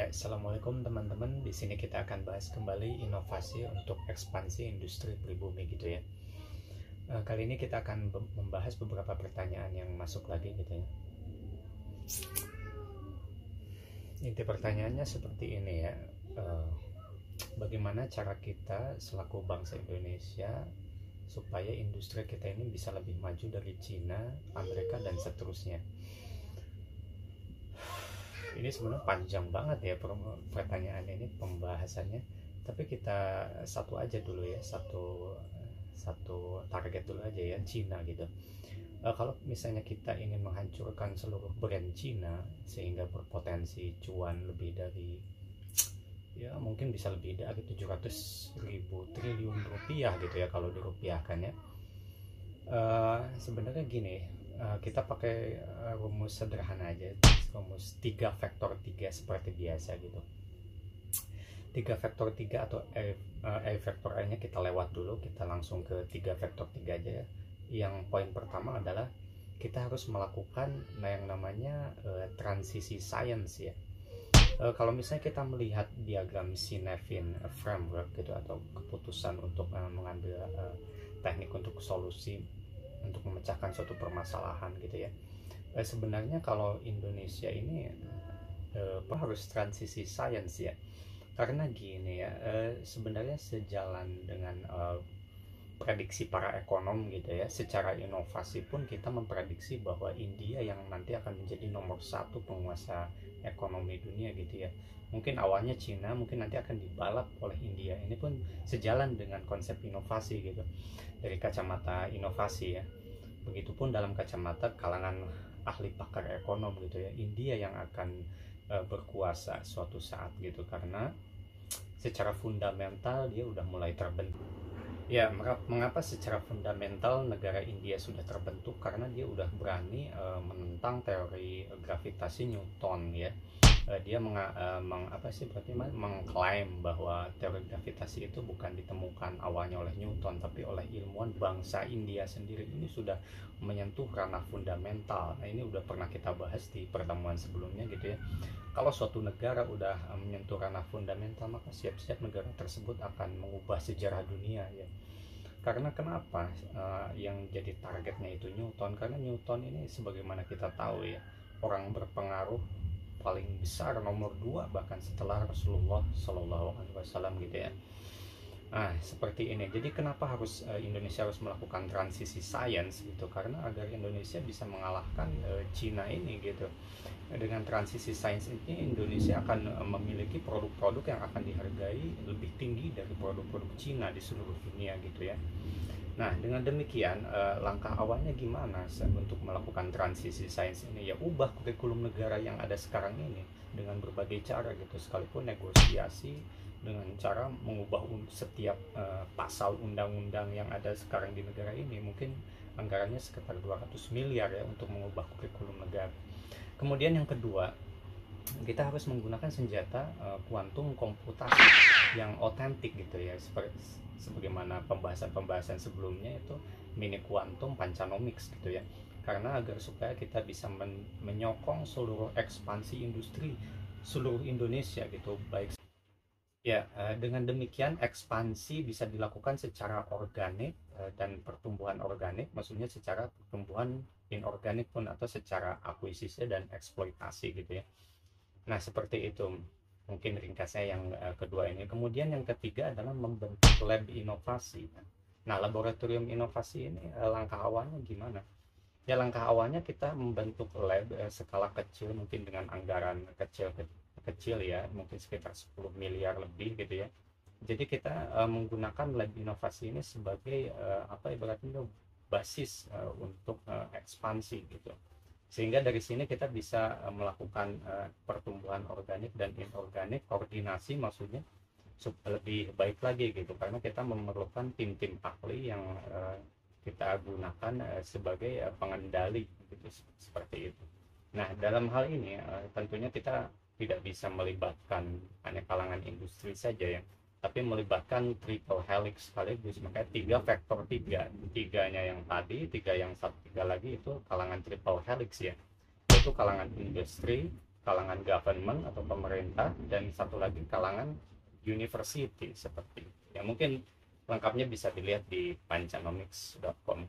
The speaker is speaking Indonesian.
Assalamualaikum teman-teman. Di sini kita akan bahas kembali inovasi untuk ekspansi industri pribumi gitu ya. Kali ini kita akan membahas beberapa pertanyaan yang masuk lagi gitu ya. Inti pertanyaannya seperti ini ya. Bagaimana cara kita selaku bangsa Indonesia supaya industri kita ini bisa lebih maju dari Cina, Amerika dan seterusnya. Ini sebenarnya panjang banget ya pertanyaan ini pembahasannya, tapi kita satu aja dulu ya, satu target dulu aja ya, Cina gitu. Kalau misalnya kita ingin menghancurkan seluruh brand Cina sehingga berpotensi cuan lebih dari ya mungkin bisa lebih dari 700.000 triliun rupiah gitu ya kalau dirupiahkan ya. Sebenarnya gini, kita pakai rumus sederhana aja, rumus 3 faktor 3 seperti biasa gitu. 3 faktor 3 atau E faktor A nya kita lewat dulu, kita langsung ke 3 faktor 3 aja ya. Yang poin pertama adalah kita harus melakukan yang namanya transisi science ya. Kalau misalnya kita melihat diagram Cynefin framework gitu atau keputusan untuk mengambil teknik untuk solusi untuk memecahkan suatu permasalahan gitu ya. Sebenarnya kalau Indonesia ini harus transisi science ya, karena gini ya, sebenarnya sejalan dengan prediksi para ekonom gitu ya, secara inovasi pun kita memprediksi bahwa India yang nanti akan menjadi nomor 1 penguasa ekonomi dunia gitu ya. Mungkin awalnya Cina, mungkin nanti akan dibalap oleh India. Ini pun sejalan dengan konsep inovasi gitu, dari kacamata inovasi ya. Begitupun dalam kacamata kalangan ahli pakar ekonom gitu ya, India yang akan berkuasa suatu saat gitu, karena secara fundamental dia udah mulai terbentuk. Ya, mengapa secara fundamental negara India sudah terbentuk? Karena dia udah berani menentang teori gravitasi Newton ya. Dia mengklaim bahwa teori gravitasi itu bukan ditemukan awalnya oleh Newton, tapi oleh ilmuwan bangsa India sendiri. Ini sudah menyentuh ranah fundamental. Nah, ini udah pernah kita bahas di pertemuan sebelumnya gitu ya. Kalau suatu negara udah menyentuh ranah fundamental, maka siap-siap negara tersebut akan mengubah sejarah dunia ya. Karena kenapa yang jadi targetnya itu Newton? Karena Newton ini sebagaimana kita tahu ya, orang berpengaruh paling besar nomor 2 bahkan setelah Rasulullah Shallallahu Alaihi Wasallam gitu ya. Nah seperti ini. Jadi kenapa harus Indonesia harus melakukan transisi science gitu? Karena agar Indonesia bisa mengalahkan Cina ini gitu. Dengan transisi sains ini Indonesia akan memiliki produk-produk yang akan dihargai lebih tinggi dari produk-produk Cina di seluruh dunia gitu ya. Nah dengan demikian langkah awalnya gimana untuk melakukan transisi sains ini? Ya ubah kurikulum negara yang ada sekarang ini dengan berbagai cara gitu, sekalipun negosiasi dengan cara mengubah setiap pasal undang-undang yang ada sekarang di negara ini. Mungkin anggarannya sekitar 200 miliar ya untuk mengubah kurikulum negara. Kemudian yang kedua, kita harus menggunakan senjata kuantum komputasi yang otentik gitu ya, sebagaimana pembahasan sebelumnya itu mini kuantum pancanomics gitu ya. Karena agar supaya kita bisa menyokong seluruh ekspansi industri seluruh Indonesia gitu, baik ya. Dengan demikian ekspansi bisa dilakukan secara organik dan pertumbuhan organik, maksudnya secara pertumbuhan inorganik pun, atau secara akuisisi dan eksploitasi gitu ya. Nah seperti itu mungkin ringkasnya yang kedua ini. Kemudian yang ketiga adalah membentuk lab inovasi. Nah laboratorium inovasi ini langkah awalnya gimana? Ya langkah awalnya kita membentuk lab skala kecil, mungkin dengan anggaran kecil ya, mungkin sekitar 10 miliar lebih gitu ya. Jadi kita menggunakan lab inovasi ini sebagai ibaratnya basis untuk ekspansi gitu, sehingga dari sini kita bisa melakukan pertumbuhan organik dan inorganik, koordinasi maksudnya lebih baik lagi gitu, karena kita memerlukan tim-tim ahli yang kita gunakan sebagai pengendali gitu, seperti itu. Nah dalam hal ini tentunya kita tidak bisa melibatkan hanya kalangan industri saja ya, tapi melibatkan triple helix sekaligus. Makanya 3 faktor 3, tiganya yang tadi, tiga yang satu, tiga lagi itu kalangan triple helix ya, yaitu kalangan industri, kalangan government atau pemerintah, dan satu lagi kalangan university seperti itu. Ya mungkin lengkapnya bisa dilihat di pancanomics.com.